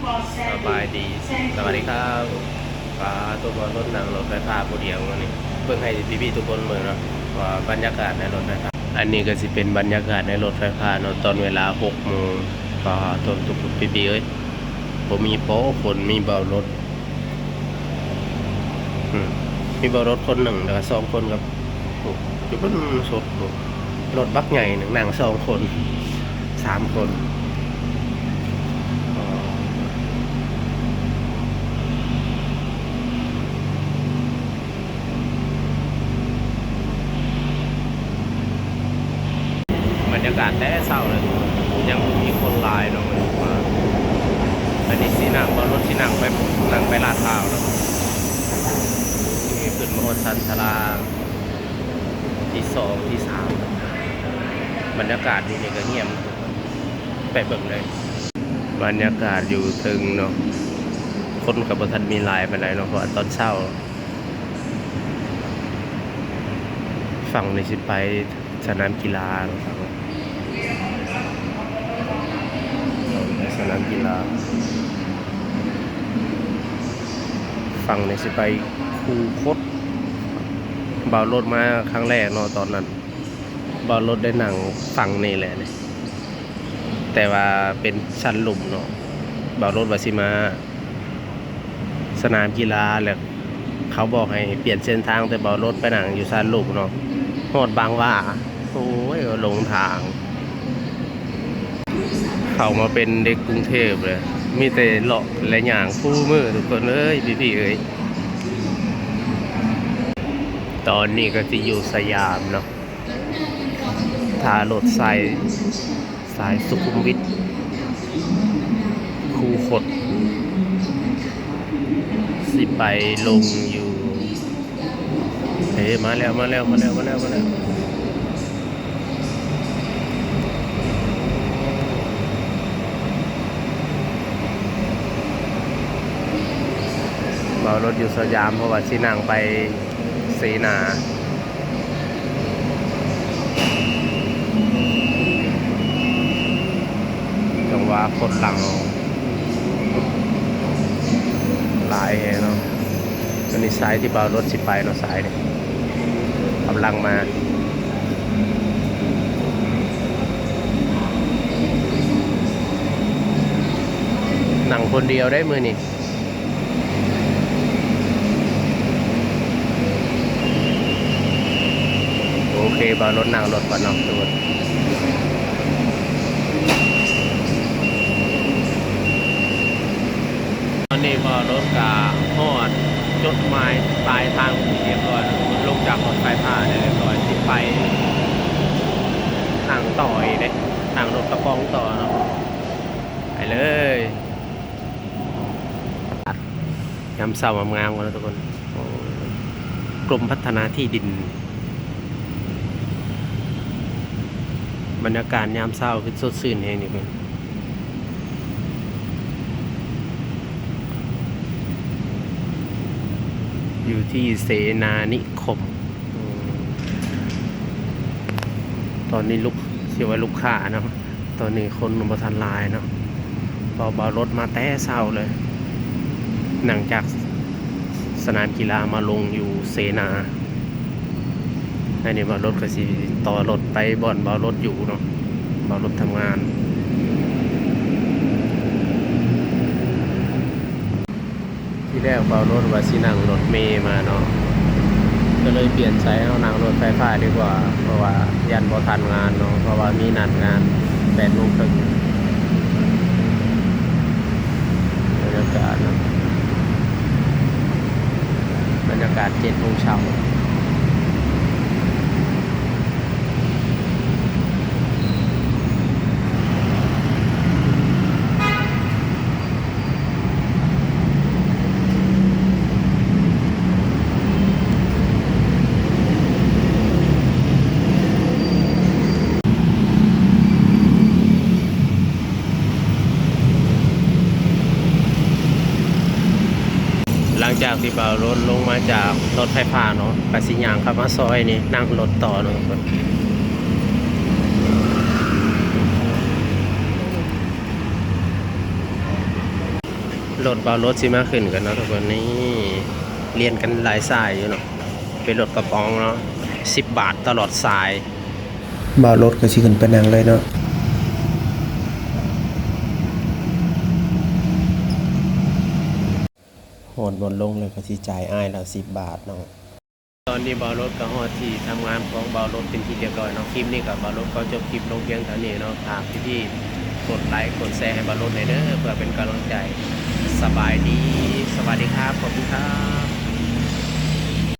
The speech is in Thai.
สบายดีสวัสดีครับปลาตัวบอลรถหนังรถไฟฟ้าผู้เดียววันนี้เพื่อให้พี่ๆทุกคนเมืองเนาะว่าบรรยากาศในรถไฟฟ้าอันนี้ก็จะเป็นบรรยากาศในรถไฟฟ้าเนาะตอนเวลา6 โมงก็ตัวทุกพี่ๆเอ้ยผมมีโป๊คนมีเบารถมีเบารถคนหนึ่งแล้วก็2 คนกับอยู่บนสุดรถบักใหญ่หนึ่งนั่ง2 คน3 คนบรรยากาศแต่เศร้าเลยยังมีคนหลายเนาะมาอันนี้สีหนังรถสีหนังไปนั่งไปลาดพร้าวแล้วนี่ขึ้นมาบนสันสลาที่2ที่3บรรยากาศนี่ก็เงียบไปเบิ่งเลยบรรยากาศอยู่ถึงเนาะคนกับบทันมีหลายไปไหนเนาะเพราะตอนเช้าฝั่งในสิไปสนามกีฬาครับสนามกีฬาฝั่งในสิไปคูคตบ่าวรถมาครั้งแรกเนาะตอนนั้นบ่าวรถได้นั่งฝั่งนี่แหละเนี่ยแต่ว่าเป็นชั้นหลุมเนาะบ่าวรถวาสิมาสนามกีฬาแหละเขาบอกให้เปลี่ยนเส้นทางแต่บ่าวรถไปนั่งอยู่ชั้นหลุมเนาะหอดบางว่าโอ้ยหลงทางเข้ามาเป็นเด็กกรุงเทพเลยมีแต่เลาะและหย่างคู่มือทุกคนเอ้ยพี่เอ้ยตอนนี้ก็จะอยู่สยามเนาะทารถสายสุขุมวิทคูคตสิไปลงอยู่เฮ้มาแล้วเมารถอยู่สยามเพราะว่าที่นั่งไปเสนาจังหวะคนหลังหลายเนาะอันนี้สายที่เบารถสิไปเนาะสายนี่กำลังมานั่งคนเดียวได้มือนี่โอเคบารถนั่งรถก่อนเนาะทุกคนตอนนี้บารถกาฮอดจุดหมายปลายทางเรียบร้อยลงจากรถไฟฟ้าเรียบร้อยสิไปนั่งต่ออีกเลยนั่งรถกระป๋องต่อเนาะไปเลยยามเช้างามๆกันนะทุกคนกรมพัฒนาที่ดินบรรยากาศยามเช้าคือสดชื่นเองนี่เพื่อนอยู่ที่เสนานิคมตอนนี้เชื่อว่าลูกค้าเนาะตอนนี้คนบทันลายเนาะเบารถมาแต่เช้าเลยหลังจากสนามกีฬามาลงอยู่เสนาอันนี้เบารถก็สิต่อรถไปบ่อนเบารถอยู่เนาะเบารถทำงานที่แรกเบารถว่าสินั่งรถเมย์มาเนาะก็เลยเปลี่ยนใช้เอานั่งรถไฟฟ้าดีกว่าเพราะว่ายันบ่ทันงานเนาะเพราะว่ามีนัดงาน8 โมงครึ่งบรรยากาศนะบรรยากาศ7 โมงเช้าหลังจากที่เบารถลงมาจากรถไฟฟ้าเนาะกสิยางขับมาซอยนี่นั่งรถต่อเนาะ รถบารถสิมาขึ้นกันเนาะทุกคนนี่เรียนกันหลายสายอยู่เนาะเป็นรถกระป๋องเนาะ10 บาทตลอดสายบารถก็สิขึ้นไปนั่งเลยเนาะโหดบนลงเลยก็สิจ่ายอ้ายละ10 บาทเนาะตอนนี้บารถก็ฮอดที่ทำงานของบารถเป็นที่เรียบร้อยเนาะคลิปนี้กับบารถก็จบคลิปลงเพียงเท่านี้เนาะฝากพี่ๆกดไลค์กดแชร์ให้บารถหน่อยเด้อเพื่อเป็นกำลังใจสบายดีสวัสดีครับขอบคุณครับ